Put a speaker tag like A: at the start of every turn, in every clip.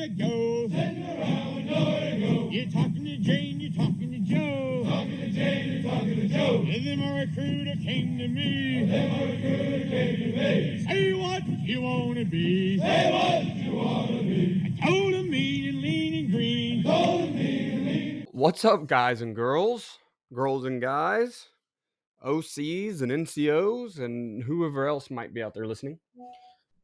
A: to go. Send you around nowhere to go. You're talking to Jane, you're talking to Joe. Talking to Jane, you're talking to Joe. And then my recruiter came to me. Then my recruiter came to me. Say what you want to be. Say what you want to be. I told him mean and lean and green. Told him mean and lean.
B: What's up, guys and girls and guys, OCs and NCOs, and whoever else might be out there listening?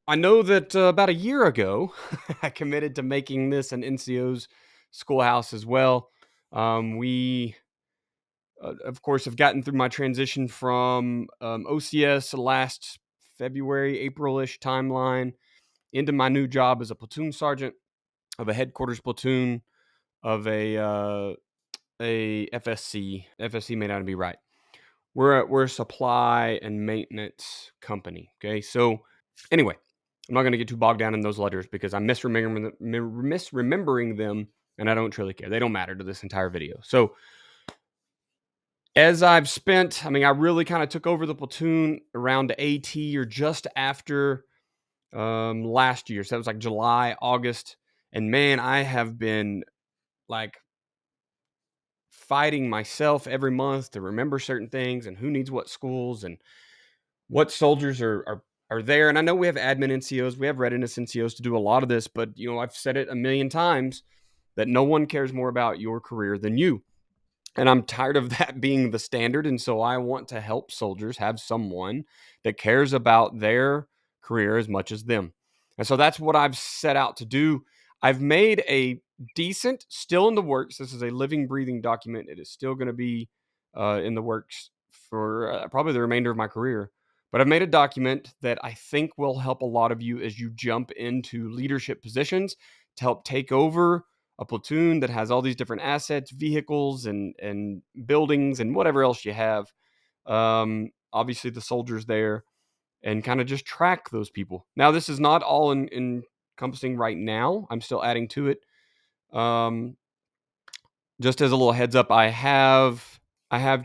B: I know that about a year ago, I committed to making this an NCO's schoolhouse as well. We, of course, have gotten through my transition from OCS last February, April-ish timeline into my new job as a platoon sergeant of a headquarters platoon of a FSC. FSC may not be right. We're a supply and maintenance company. Okay, so anyway, I'm not going to get too bogged down in those letters because I'm misremembering them, and I don't truly care. They don't matter to this entire video. So as I've spent, I really kind of took over the platoon around AT or just after last year. So that was like July, August, and man, I have been like fighting myself every month to remember certain things and who needs what schools and what soldiers are there. And I know we have admin NCOs, we have readiness NCOs to do a lot of this, but I've said it a million times that no one cares more about your career than you. And I'm tired of that being the standard. And so I want to help soldiers have someone that cares about their career as much as them. And so that's what I've set out to do. I've made a decent, still in the works. This is a living, breathing document. It is still going to be in the works for probably the remainder of my career. But I've made a document that I think will help a lot of you as you jump into leadership positions to help take over a platoon that has all these different assets, vehicles, and buildings, and whatever else you have. Obviously, the soldiers there, and kind of just track those people. Now, this is not all encompassing right now. I'm still adding to it. Just as a little heads up, I have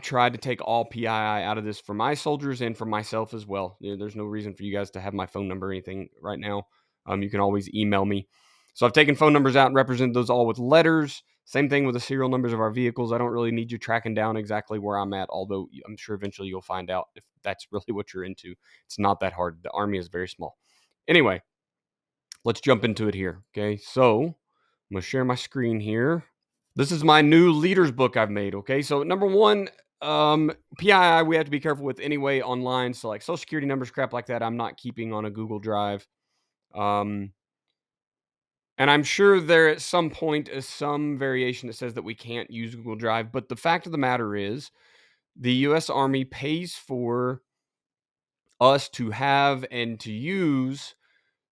B: tried to take all PII out of this for my soldiers and for myself as well. There's no reason for you guys to have my phone number or anything right now. You can always email me. So I've taken phone numbers out and represented those all with letters. Same thing with the serial numbers of our vehicles. I don't really need you tracking down exactly where I'm at, although I'm sure eventually you'll find out if that's really what you're into. It's not that hard. The Army is very small. Anyway, let's jump into it here. Okay, so I'm going to share my screen here. This is my new leaders book I've made. Okay, so number one, PII we have to be careful with anyway online. So like social security numbers, crap like that, I'm not keeping on a Google Drive. And I'm sure there at some point is some variation that says that we can't use Google Drive. But the fact of the matter is the U.S. Army pays for us to have and to use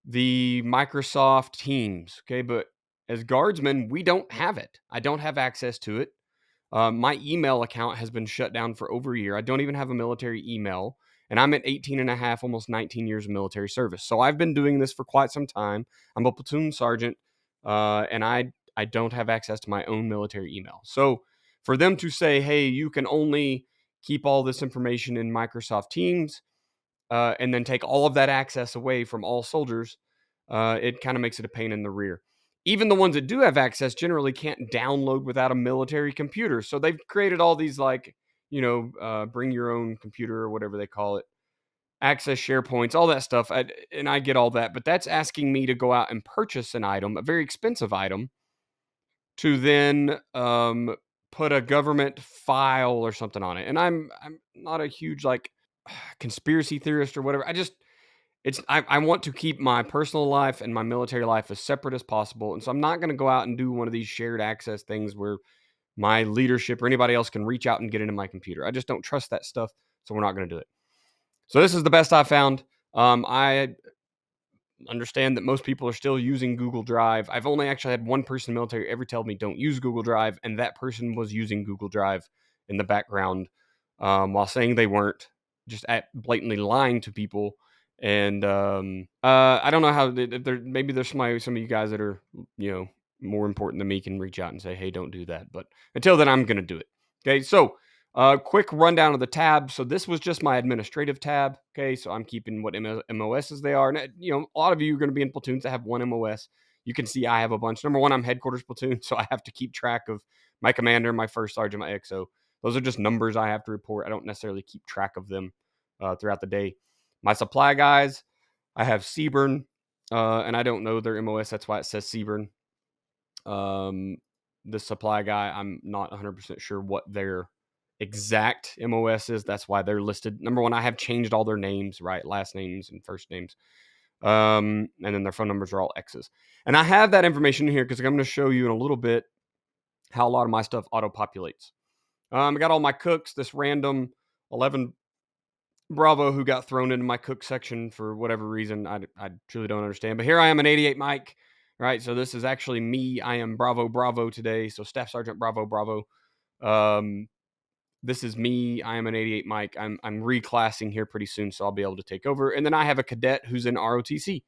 B: the Microsoft Teams. Okay, but as guardsmen, we don't have it. I don't have access to it. My email account has been shut down for over a year. I don't even have a military email. And I'm at 18 and a half, almost 19 years of military service. So I've been doing this for quite some time. I'm a platoon sergeant, and I don't have access to my own military email. So for them to say, hey, you can only keep all this information in Microsoft Teams, and then take all of that access away from all soldiers, it kind of makes it a pain in the rear. Even the ones that do have access generally can't download without a military computer. So they've created all these bring your own computer or whatever they call it, access SharePoints, all that stuff. And I get all that, but that's asking me to go out and purchase an item, a very expensive item, to then put a government file or something on it. And I'm not a huge conspiracy theorist or whatever. I want to keep my personal life and my military life as separate as possible. And so I'm not going to go out and do one of these shared access things where my leadership or anybody else can reach out and get into my computer. I just don't trust that stuff. So we're not going to do it. So this is the best I found. I understand that most people are still using Google Drive. I've only actually had one person in the military ever tell me don't use Google Drive. And that person was using Google Drive in the background while saying they weren't, just blatantly lying to people. And I don't know how maybe there's some of you guys that are more important than me can reach out and say, hey, don't do that. But until then, I'm gonna do it. Okay, so quick rundown of the tab. So this was just my administrative tab. Okay, so I'm keeping what MOSs they are. And a lot of you are going to be in platoons that have one MOS. You can see I have a bunch. Number one, I'm headquarters platoon, so I have to keep track of my commander, my first sergeant, my XO. Those are just numbers I have to report. I don't necessarily keep track of them throughout the day. My supply guys, I have Seaburn, and I don't know their MOS. That's why it says Seaburn. The supply guy, I'm not 100% sure what their exact MOS is. That's why they're listed. Number one, I have changed all their names, right? Last names and first names. And then their phone numbers are all X's. And I have that information here because I'm going to show you in a little bit how a lot of my stuff auto-populates. I got all my cooks, this random 11 Bravo who got thrown into my cook section for whatever reason. I truly don't understand. But here I am, an 88 Mike, right? So this is actually me. I am Bravo today. So Staff Sergeant Bravo. This is me. I am an 88 Mike. I'm reclassing here pretty soon, so I'll be able to take over. And then I have a cadet who's in ROTC.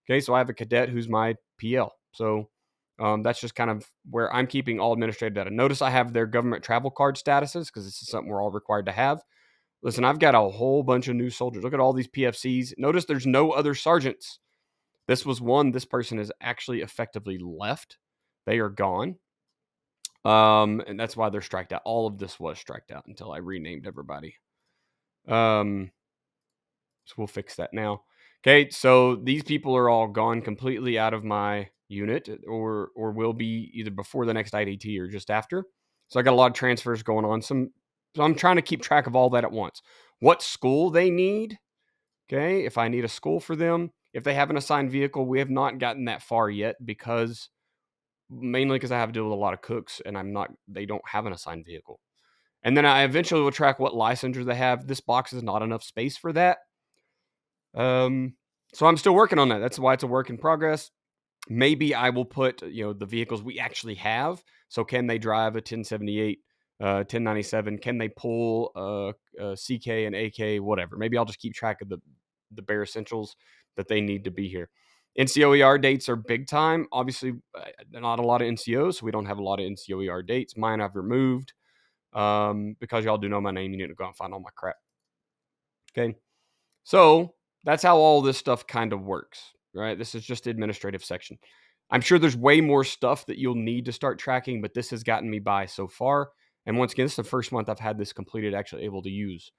B: Okay, so I have a cadet who's my PL. So that's just kind of where I'm keeping all administrative data. Notice I have their government travel card statuses because this is something we're all required to have. Listen, I've got a whole bunch of new soldiers. Look at all these PFCs. Notice there's no other sergeants. This was one. This person is actually effectively left. They are gone. And that's why they're striked out. All of this was striked out until I renamed everybody. So we'll fix that now. Okay, so these people are all gone completely out of my unit, or will be either before the next IDT or just after. So I got a lot of transfers going on. So I'm trying to keep track of all that at once. What school they need. Okay, if I need a school for them, if they have an assigned vehicle, we have not gotten that far yet because mainly because I have to deal with a lot of cooks and they don't have an assigned vehicle. And then I eventually will track what licensure they have. This box is not enough space for that. So I'm still working on that. That's why it's a work in progress. Maybe I will put, the vehicles we actually have. So can they drive a 1078, 1097? Can they pull a CK and AK, whatever? Maybe I'll just keep track of the bare essentials that they need to be here. NCOER dates are big time. Obviously, not a lot of NCOs, so we don't have a lot of NCOER dates. Mine I've removed because y'all do know my name. You need to go and find all my crap. Okay, so that's how all this stuff kind of works, right? This is just the administrative section. I'm sure there's way more stuff that you'll need to start tracking, but this has gotten me by so far. And once again, this is the first month I've had this completed, actually able to use.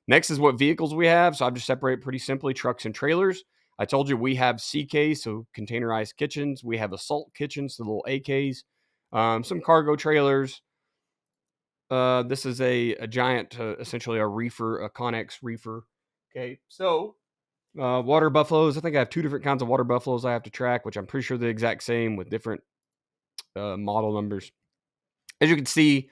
B: Next is what vehicles we have. So I've just separated pretty simply trucks and trailers. I told you we have CK, so containerized kitchens. We have assault kitchens, the little AKs, some cargo trailers. This is a giant, essentially a reefer, a Connex reefer. Okay, so water buffaloes. I think I have two different kinds of water buffaloes I have to track, which I'm pretty sure they're the exact same with different model numbers. As you can see,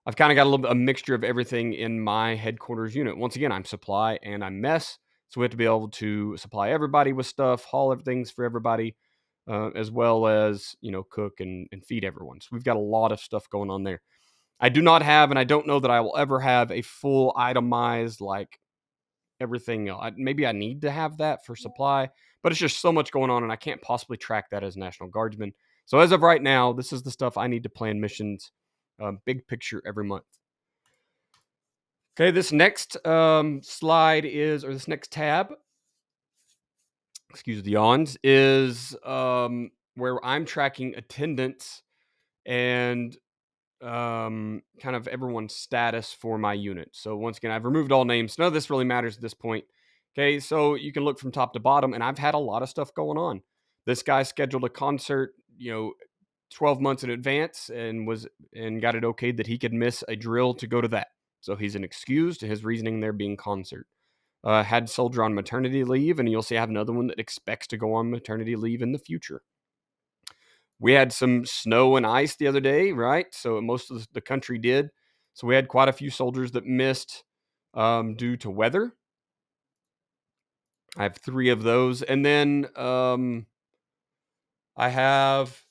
B: I've kind of got a little bit a mixture of everything in my headquarters unit. Once again, I'm supply and I'm mess. So we have to be able to supply everybody with stuff, haul everything for everybody, as well as, cook and feed everyone. So we've got a lot of stuff going on there. I do not have, and I don't know that I will ever have a full itemized, like everything else. Maybe I need to have that for supply, but it's just so much going on and I can't possibly track that as National Guardsman. So as of right now, this is the stuff I need to plan missions, big picture every month. Okay, this next slide this next tab, excuse the yawns, is where I'm tracking attendance and kind of everyone's status for my unit. So once again, I've removed all names. None of this really matters at this point. Okay, so you can look from top to bottom, and I've had a lot of stuff going on. This guy scheduled a concert, 12 months in advance and got it okayed that he could miss a drill to go to that. So he's an excused. His reasoning there being concert. Had soldier on maternity leave, and you'll see I have another one that expects to go on maternity leave in the future. We had some snow and ice the other day, right? So most of the country did. So we had quite a few soldiers that missed due to weather. I have 3 of those. And then I have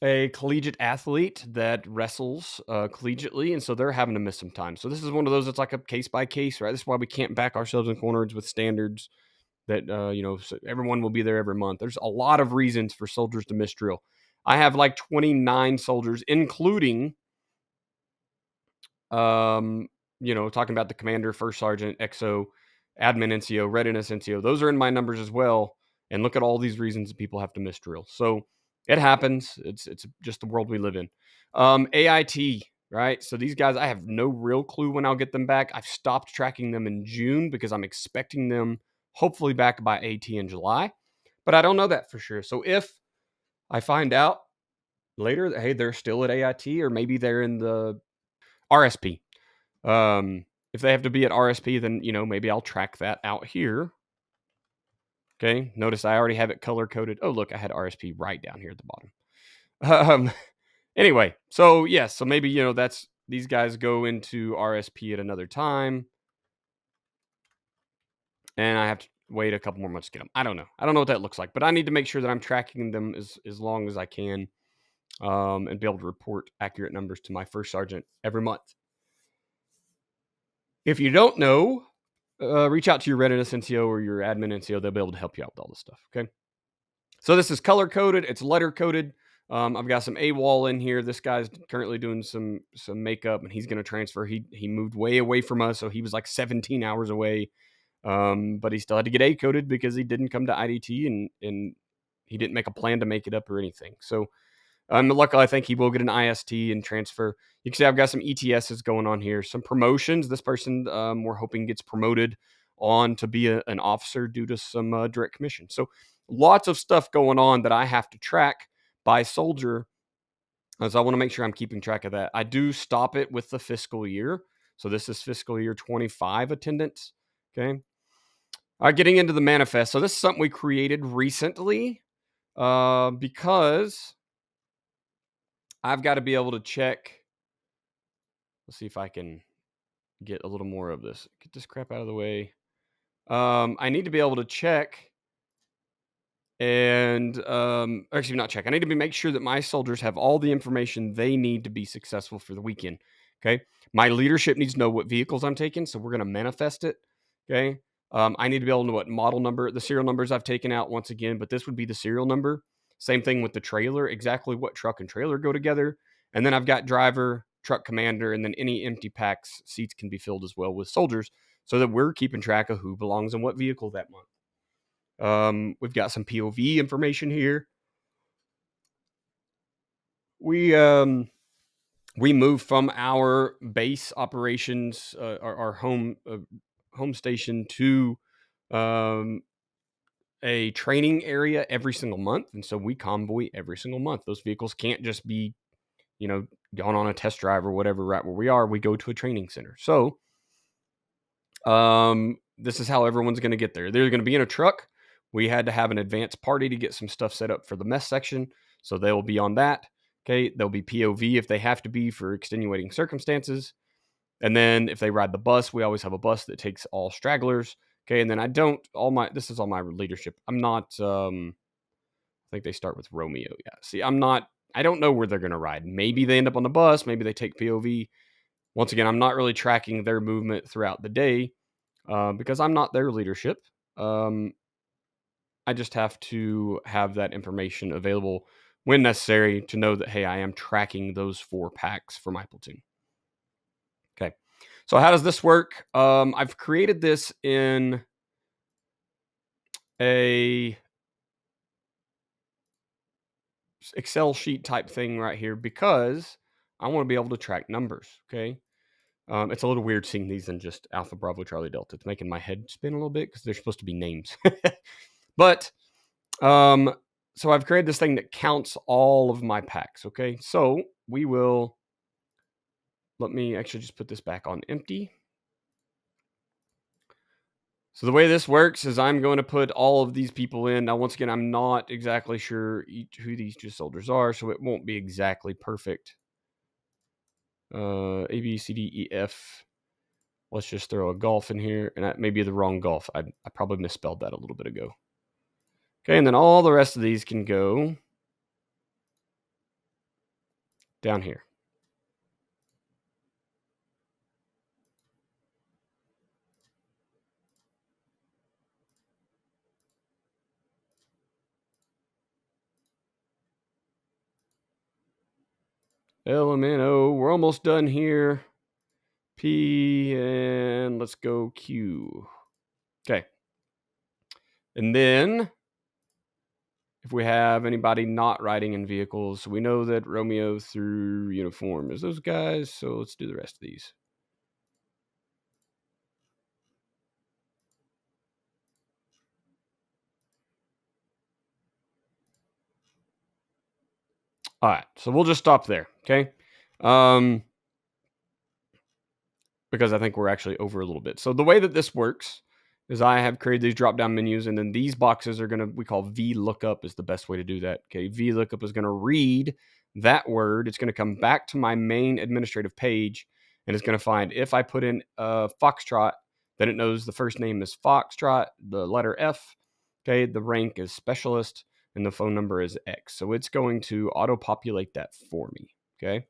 B: a collegiate athlete that wrestles collegiately, and so they're having to miss some time. So this is one of those that's like a case by case, right? This is why we can't back ourselves in corners with standards that so everyone will be there every month. There's a lot of reasons for soldiers to miss drill. I have like 29 soldiers, including talking about the commander, first sergeant, XO, admin NCO, readiness NCO. Those are in my numbers as well. And look at all these reasons that people have to miss drills. So it happens. It's just the world we live in. AIT, right? So these guys, I have no real clue when I'll get them back. I've stopped tracking them in June because I'm expecting them hopefully back by AT in July. But I don't know that for sure. So if I find out later that, hey, they're still at AIT, or maybe they're in the RSP. If they have to be at RSP, then, maybe I'll track that out here. Okay, notice I already have it color coded. Oh, look, I had RSP right down here at the bottom. Anyway, so yes, so maybe, that's these guys go into RSP at another time, and I have to wait a couple more months to get them. I don't know what that looks like, but I need to make sure that I'm tracking them as long as I can, and be able to report accurate numbers to my first sergeant every month. If you don't know, reach out to your Readiness NCO or your admin NCO. They'll be able to help you out with all this stuff. Okay. So this is color coded. It's letter coded. I've got some AWOL in here. This guy's currently doing some makeup, and he's going to transfer. He moved way away from us, so he was like 17 hours away. But he still had to get A coded because he didn't come to IDT, and he didn't make a plan to make it up or anything. So luckily, I think he will get an IST and transfer. You can see I've got some ETSs going on here, some promotions. This person, we're hoping gets promoted on to be an officer due to some direct commission. So lots of stuff going on that I have to track by soldier. So I want to make sure I'm keeping track of that. I do stop it with the fiscal year. So this is fiscal year 25 attendance. Okay. All right, getting into the manifest. So this is something we created recently because I've got to be able to check. Let's see if I can get a little more of this. Get this crap out of the way. I need to be able to check and actually not check. I need to make sure that my soldiers have all the information they need to be successful for the weekend. Okay. My leadership needs to know what vehicles I'm taking, so we're going to manifest it. Okay. I need to be able to know what model number, the serial numbers I've taken out once again, but this would be the serial number. Same thing with the trailer, exactly what truck and trailer go together. And then I've got driver, truck commander, and then any empty packs, seats can be filled as well with soldiers so that we're keeping track of who belongs in what vehicle that month. We've got some POV information here. We moved from our base operations, our home station, to a training area every single month, and so we convoy every single month. Those vehicles can't just be, gone on a test drive or whatever right where we are. We go to a training center. So, this is how everyone's going to get there. They're going to be in a truck. We had to have an advance party to get some stuff set up for the mess section, so they will be on that. Okay, there'll be POV if they have to be for extenuating circumstances. And then if they ride the bus, we always have a bus that takes all stragglers. Okay, and then this is all my leadership. I'm not, I think they start with Romeo. Yeah, see, I don't know where they're going to ride. Maybe they end up on the bus. Maybe they take POV. Once again, I'm not really tracking their movement throughout the day because I'm not their leadership. I just have to have that information available when necessary to know that, hey, I am tracking those 4 packs for my platoon. Okay. So how does this work? I've created this in a Excel sheet type thing right here because I want to be able to track numbers. Okay. It's a little weird seeing these in just Alpha Bravo Charlie Delta. It's making my head spin a little bit because they're supposed to be names. But so I've created this thing that counts all of my packs. Okay. So let me actually just put this back on empty. So the way this works is I'm going to put all of these people in. Now, once again, I'm not exactly sure who these two soldiers are, so it won't be exactly perfect. A, B, C, D, E, F. Let's just throw a golf in here, and that may be the wrong golf. I probably misspelled that a little bit ago. Okay, and then all the rest of these can go down here. L, M, N, O. We're almost done here. P, and let's go Q. Okay. And then we have anybody not riding in vehicles. So we know that Romeo through uniform is those guys. So let's do the rest of these. All right, so we'll just stop there, okay? Because I think we're actually over a little bit. So the way that this works is I have created these drop-down menus, and then these boxes are we call VLOOKUP is the best way to do that, okay? VLOOKUP is going to read that word. It's going to come back to my main administrative page, and it's going to find if I put in Foxtrot, then it knows the first name is Foxtrot, the letter F, okay? The rank is Specialist, and the phone number is X. So it's going to auto-populate that for me, okay?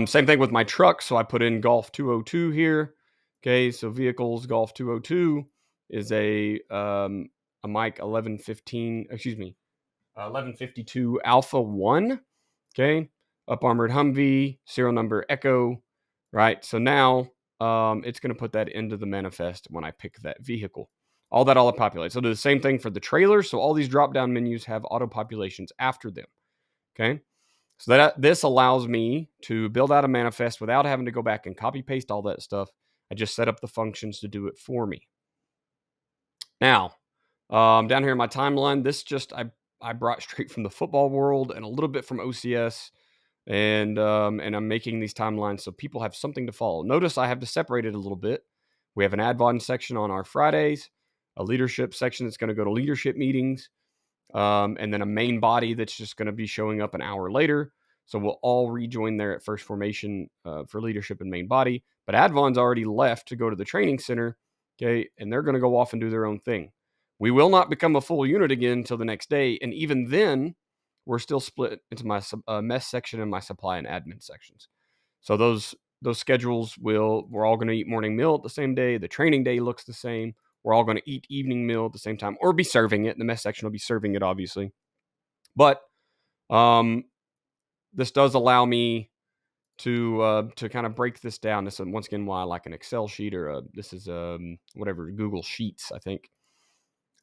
B: Same thing with my truck. So I put in Golf 202 here. Okay, so vehicles Golf 202 is a Mike 1152 Alpha 1. Okay, up armored Humvee, serial number Echo. Right, so now it's going to put that into the manifest when I pick that vehicle. All that auto-populates. So do the same thing for the trailer. So all these drop-down menus have auto-populations after them. Okay. So that this allows me to build out a manifest without having to go back and copy paste all that stuff. I just set up the functions to do it for me. Now, down here in my timeline, this just I brought straight from the football world and a little bit from OCS, and I'm making these timelines so people have something to follow. Notice I have to separate it a little bit. We have an advon section on our Fridays, a leadership section that's going to go to leadership meetings, and then a main body that's just going to be showing up an hour later. So we'll all rejoin there at first formation for leadership and main body. But Advon's already left to go to the training center, okay, and they're going to go off and do their own thing. We will not become a full unit again until the next day, and even then, we're still split into my mess section and my supply and admin sections. So those schedules we're all going to eat morning meal at the same day. The training day looks the same. We're all going to eat evening meal at the same time, or be serving it. The mess section will be serving it, obviously. But this does allow me to kind of break this down. This is once again why I like an Excel sheet, or this is whatever, Google Sheets, I think.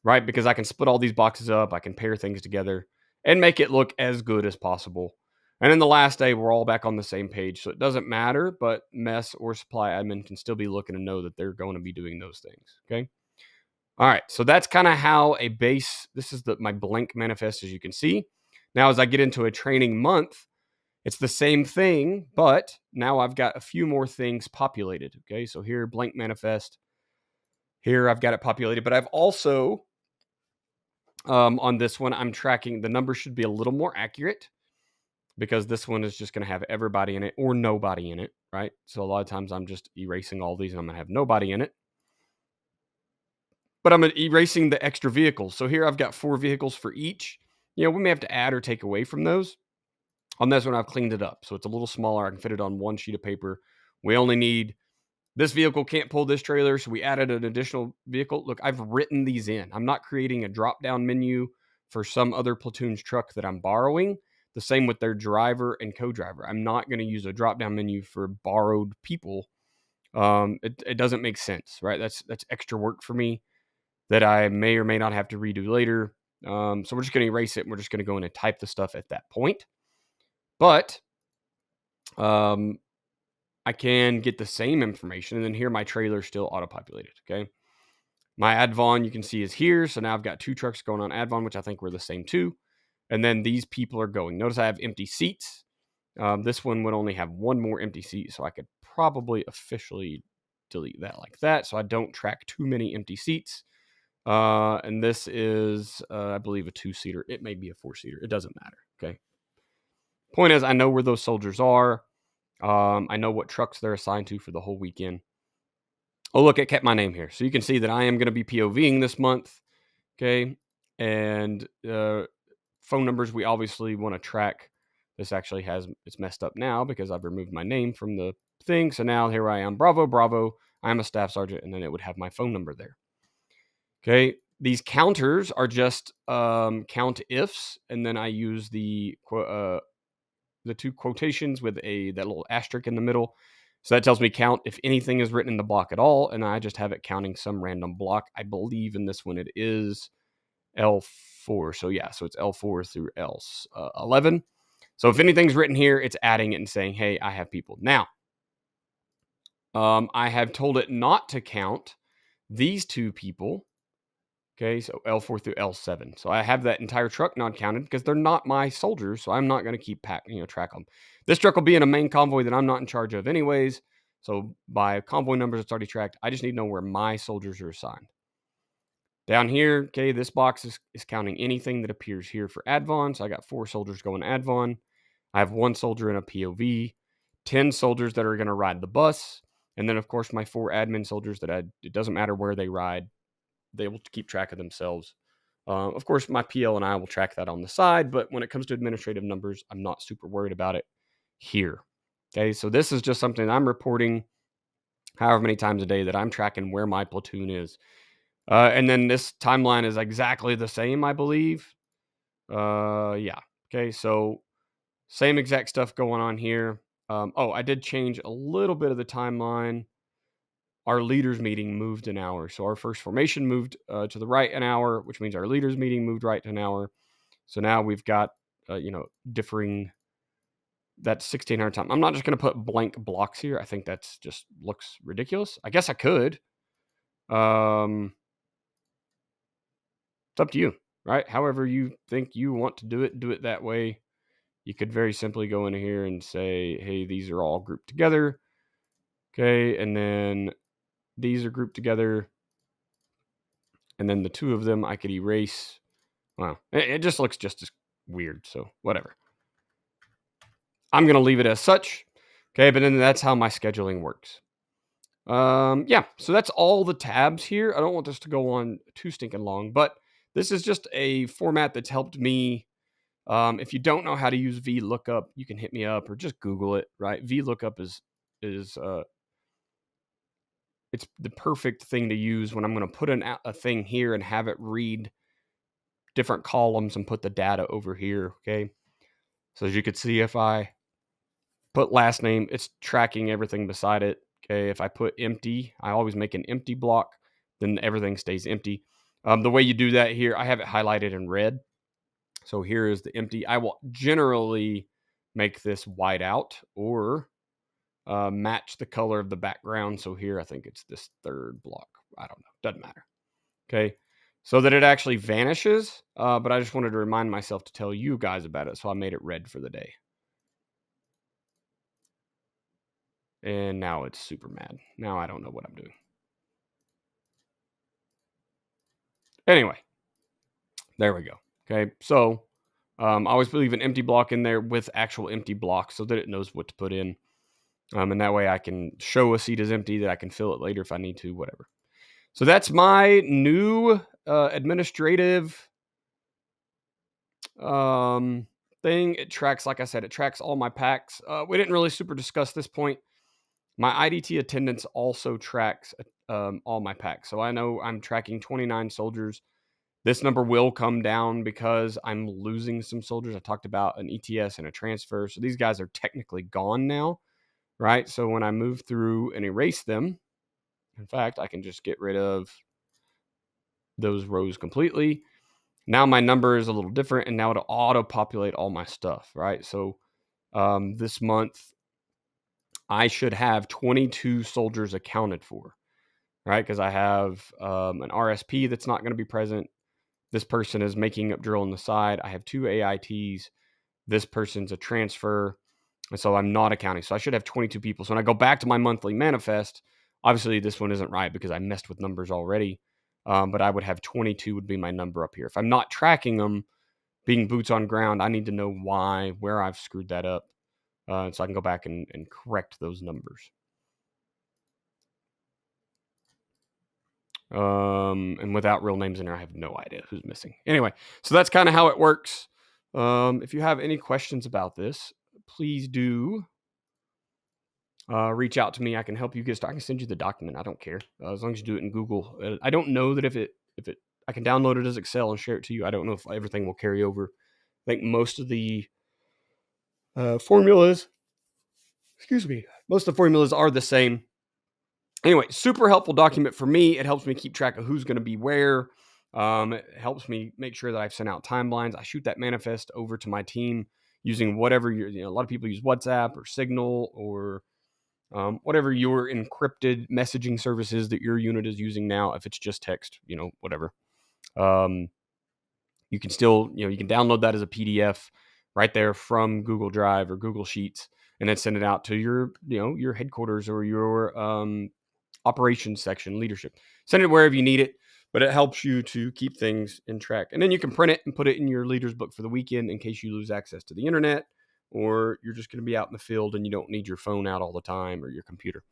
B: Right, because I can split all these boxes up. I can pair things together and make it look as good as possible. And then the last day, we're all back on the same page. So it doesn't matter, but mess or supply admin can still be looking and know that they're going to be doing those things. Okay. All right. So that's kind of how a base, this is my blank manifest, as you can see. Now, as I get into a training month, it's the same thing, but now I've got a few more things populated. Okay. So here, blank manifest. Here, I've got it populated, but I've also, on this one, I'm tracking, the numbers should be a little more accurate, because this one is just going to have everybody in it or nobody in it, right? So a lot of times I'm just erasing all these and I'm going to have nobody in it. But I'm erasing the extra vehicles. So here I've got 4 vehicles for each. We may have to add or take away from those. On this one, I've cleaned it up. So it's a little smaller. I can fit it on one sheet of paper. We only need, this vehicle can't pull this trailer, so we added an additional vehicle. Look, I've written these in. I'm not creating a drop-down menu for some other platoon's truck that I'm borrowing. The same with their driver and co-driver. I'm not going to use a drop-down menu for borrowed people. It doesn't make sense, right? That's extra work for me that I may or may not have to redo later. So we're just going to erase it, and we're just going to go in and type the stuff at that point. But I can get the same information, and then here my trailer is still auto-populated, okay? My Advon, you can see, is here. So now I've got 2 trucks going on Advon, which I think were the same 2. And then these people are going. Notice I have empty seats. This one would only have 1 more empty seat, so I could probably officially delete that like that, so I don't track too many empty seats. And this is, I believe, a 2-seater. It may be a 4-seater. It doesn't matter, okay? Point is, I know where those soldiers are. I know what trucks they're assigned to for the whole weekend. Oh, look, it kept my name here. So you can see that I am going to be POVing this month, okay? And phone numbers we obviously want to track. This actually it's messed up now because I've removed my name from the thing. So now here I am, Bravo, Bravo. I'm a staff sergeant, and then it would have my phone number there. Okay, these counters are just count ifs, and then I use the 2 quotations with that little asterisk in the middle. So that tells me count if anything is written in the block at all, and I just have it counting some random block. I believe in this one it is L4. So yeah, so it's L4 through L11. So if anything's written here, it's adding it and saying, hey, I have people. Now, I have told it not to count these two people. Okay, so L4 through L7. So I have that entire truck not counted because they're not my soldiers, so I'm not going to keep track of them. This truck will be in a main convoy that I'm not in charge of anyways. So by convoy numbers, it's already tracked. I just need to know where my soldiers are assigned. Down here, okay, this box is counting anything that appears here for Advon. So I got 4 soldiers going Advon. I have 1 soldier in a POV, 10 soldiers that are going to ride the bus, and then, of course, my 4 admin soldiers that it doesn't matter where they ride. They will keep track of themselves. Of course, my PL and I will track that on the side, but when it comes to administrative numbers, I'm not super worried about it here. Okay, so this is just something I'm reporting however many times a day that I'm tracking where my platoon is. And then this timeline is exactly the same, I believe. Yeah. Okay, so same exact stuff going on here. I did change a little bit of the timeline. Our leaders meeting moved an hour. So our first formation moved to the right an hour, which means our leaders meeting moved right to an hour. So now we've got, differing, that's 1600 time. I'm not just going to put blank blocks here. I think that's just looks ridiculous. I guess I could. It's up to you, right? However you think you want to do it that way. You could very simply go in here and say, hey, these are all grouped together. Okay, and then these are grouped together. And then the 2 of them I could erase. Wow, it just looks just as weird, so whatever. I'm going to leave it as such. Okay, but then that's how my scheduling works. Yeah, so that's all the tabs here. I don't want this to go on too stinking long, but this is just a format that's helped me. If you don't know how to use VLOOKUP, you can hit me up or just Google it, right? VLOOKUP is it's the perfect thing to use when I'm going to put a thing here and have it read different columns and put the data over here, okay? So as you can see, if I put last name, it's tracking everything beside it, okay? If I put empty, I always make an empty block, then everything stays empty. The way you do that here, I have it highlighted in red. So here is the empty. I will generally make this white out or match the color of the background. So here, I think it's this 3rd block. I don't know. Doesn't matter. Okay. So that it actually vanishes. But I just wanted to remind myself to tell you guys about it. So I made it red for the day. And now it's super mad. Now I don't know what I'm doing. Anyway, there we go. Okay. So I always leave an empty block in there with actual empty blocks so that it knows what to put in. And that way I can show a seat is empty, that I can fill it later if I need to, whatever. So that's my new administrative thing. It tracks, like I said, it tracks all my packs. We didn't really super discuss this point. My IDT attendance also tracks all my packs. So I know I'm tracking 29 soldiers. This number will come down because I'm losing some soldiers. I talked about an ETS and a transfer. So these guys are technically gone now, right? So when I move through and erase them, in fact, I can just get rid of those rows completely. Now my number is a little different, and now it'll auto-populate all my stuff, right? So this month, I should have 22 soldiers accounted for, right? Because I have an RSP that's not going to be present. This person is making up drill on the side. I have 2 AITs. This person's a transfer. And so I'm not accounting. So I should have 22 people. So when I go back to my monthly manifest, obviously this one isn't right because I messed with numbers already. But I would have 22 would be my number up here. If I'm not tracking them, being boots on ground, I need to know why, where I've screwed that up. So I can go back and correct those numbers. And without real names in there, I have no idea who's missing. Anyway, so that's kind of how it works. If you have any questions about this, please do reach out to me. I can help you get started. I can send you the document. I don't care as long as you do it in Google. I don't know that if I can download it as Excel and share it to you. I don't know if everything will carry over. I think most of the formulas, most of the formulas are the same. Anyway, super helpful document for me. It helps me keep track of who's going to be where. It helps me make sure that I've sent out timelines. I shoot that manifest over to my team using whatever a lot of people use WhatsApp or Signal or whatever your encrypted messaging services that your unit is using now. If it's just text, whatever. You can still, you can download that as a PDF right there from Google Drive or Google Sheets, and then send it out to your headquarters or your operations section, leadership. Send it wherever you need it, but it helps you to keep things in track. And then you can print it and put it in your leader's book for the weekend in case you lose access to the internet, or you're just going to be out in the field and you don't need your phone out all the time or your computer.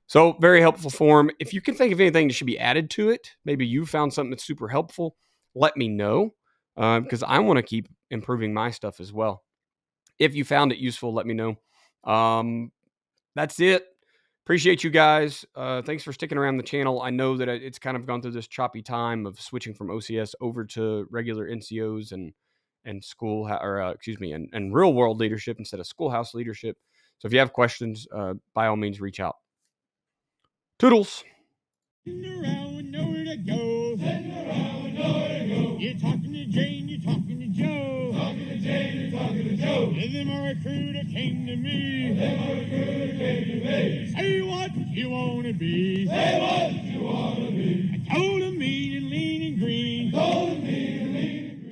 B: So very helpful form. If you can think of anything that should be added to it, maybe you found something that's super helpful, let me know, because I want to keep improving my stuff as well. If you found it useful, let me know. That's it. Appreciate you guys. Thanks for sticking around the channel. I know that it's kind of gone through this choppy time of switching from OCS over to regular NCOs and school, and real world leadership instead of schoolhouse leadership. So if you have questions, by all means, reach out. Toodles.
A: Around, nowhere to go. You're talking to Jane, you're talking to Joe. Talking to Jane, you're talking to Joe. And then my recruiter came to me. Say what you want to be. Say what